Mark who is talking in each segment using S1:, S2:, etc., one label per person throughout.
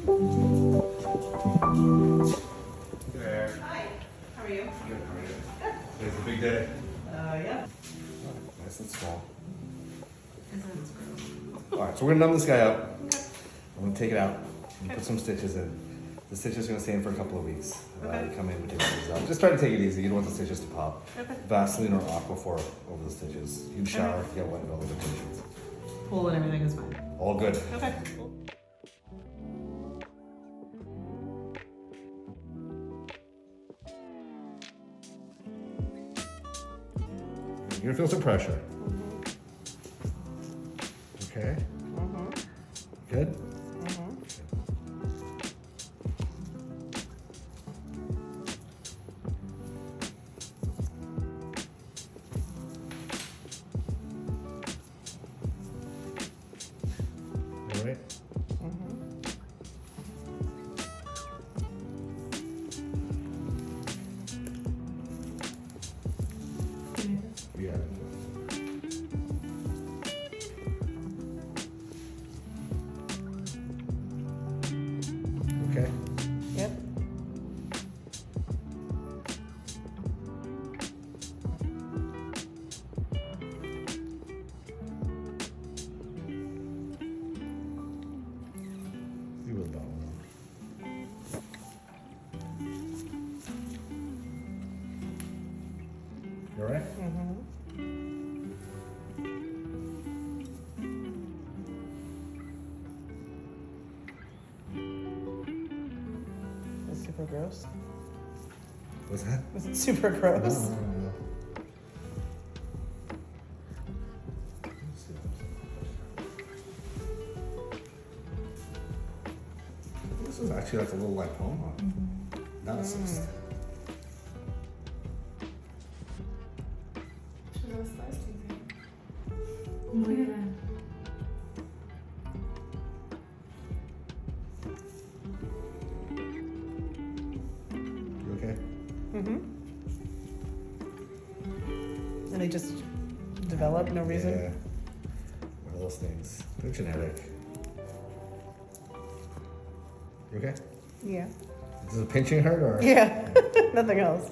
S1: There.
S2: Hi, how are you?
S1: Good, how are you? It's a big day.
S2: Yeah.
S1: Nice and small. Alright, so we're gonna numb this guy up. I'm gonna take it out and put some stitches in. The stitches are gonna stay in for a couple of weeks.
S2: Okay.
S1: You come in, we take the stitches out. Just try to take it easy. You don't want the stitches to pop.
S2: Okay.
S1: Vaseline or Aquaphor over the stitches. You can shower if you get wet and all the conditions.
S2: Pool and everything is fine.
S1: All good.
S2: Okay.
S1: You're gonna feel some pressure. Okay. Good? All right. Yeah. Okay.
S2: Yep.
S1: You will know. You all right?
S2: It's super gross.
S1: What's that?
S2: Is it super gross?
S1: No. This is actually like a little lipoma, not a cyst. You okay?
S2: And they just develop, no reason?
S1: Yeah. One of those things. They're genetic. You okay?
S2: Yeah.
S1: Does the pinching hurt or?
S2: Yeah, nothing else.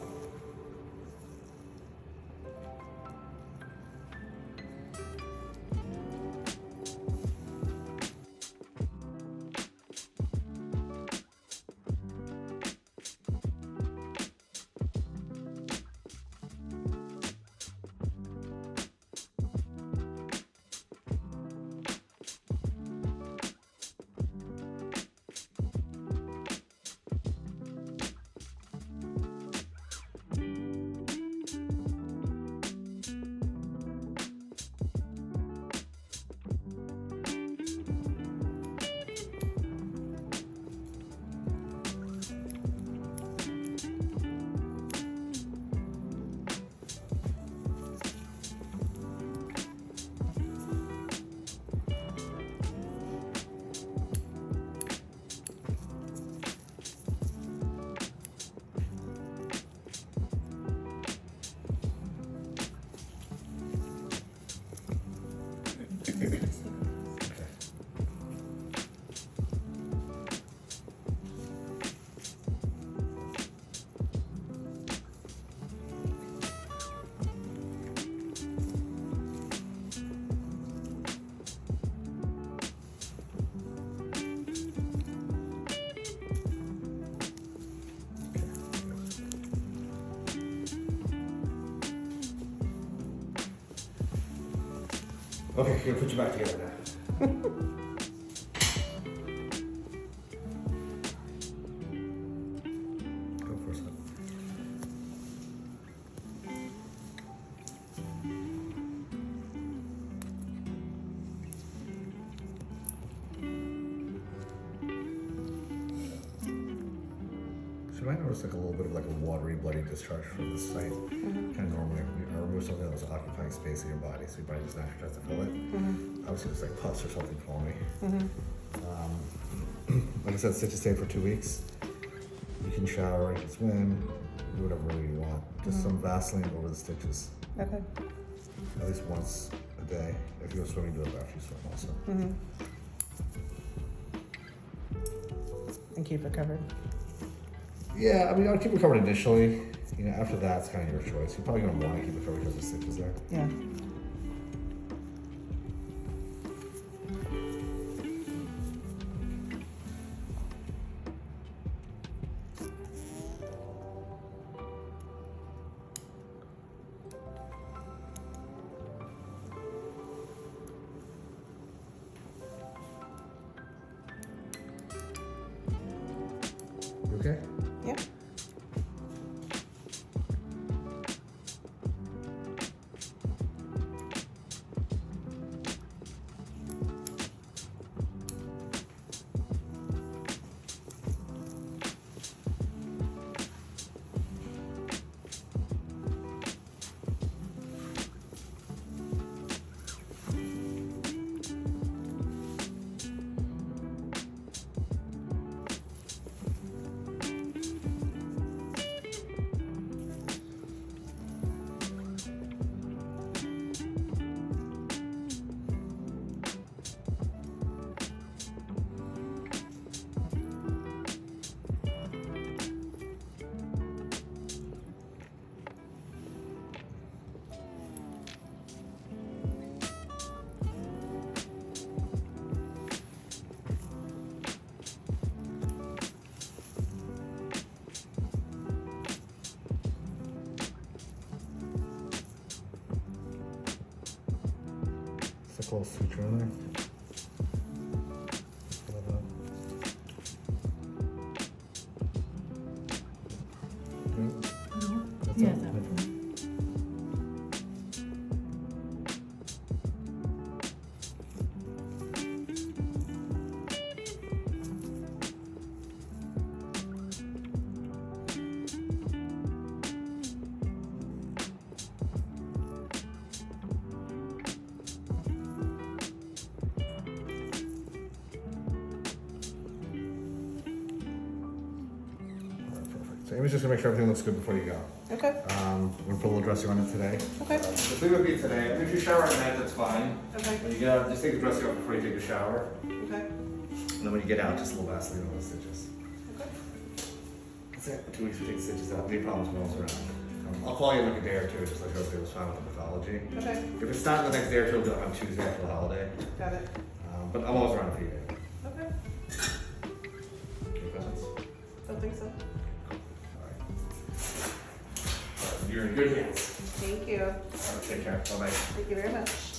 S1: Okay, gonna put you back together now. Go for a second. So you might notice like a little bit of like a watery, bloody discharge from this site. Kind of normally, I remove something that was occupying space in your body, so your body just naturally tries to fill it. Obviously, there's like pus or something forming. Like I said, stitches stay for 2 weeks. You can shower, you can swim, do whatever way you want. Just some Vaseline over the stitches,
S2: Okay.
S1: at least once a day. If you go swimming, do it after you swim also.
S2: And keep it covered.
S1: Yeah, I mean, I'll keep it covered initially. You know, after that, it's kind of your choice. You're probably going to want to keep it covered because there's stitches there.
S2: Yeah.
S1: You okay?
S2: Yeah.
S1: It's a little suture in there. Fill it up. Good. That's
S2: Yeah,
S1: all.
S2: that would be-
S1: Perfect. So Amy's just gonna make sure everything looks good before you go.
S2: Okay.
S1: We're gonna put a little dressing on it today.
S2: Okay.
S1: The thing would be today, if you shower at night, that's fine.
S2: Okay.
S1: When you get out, just take the dressing off before you take a shower.
S2: Okay.
S1: And then when you get out, just a little Vaseline on the stitches.
S2: Okay.
S1: That's it. 2 weeks to take the stitches out. Any problems, when around. I'll call you in like a day or two, just like everything was fine with the pathology.
S2: Okay.
S1: If it's not the next day or two, we'll do it on Tuesday after the holiday.
S2: Got it.
S1: But I'm always around for you.
S2: Okay.
S1: Any questions?
S2: Don't think so.
S1: Alright. Alright, you're in good hands.
S2: Thank you.
S1: Alright, take care. Bye-bye.
S2: Thank you very much.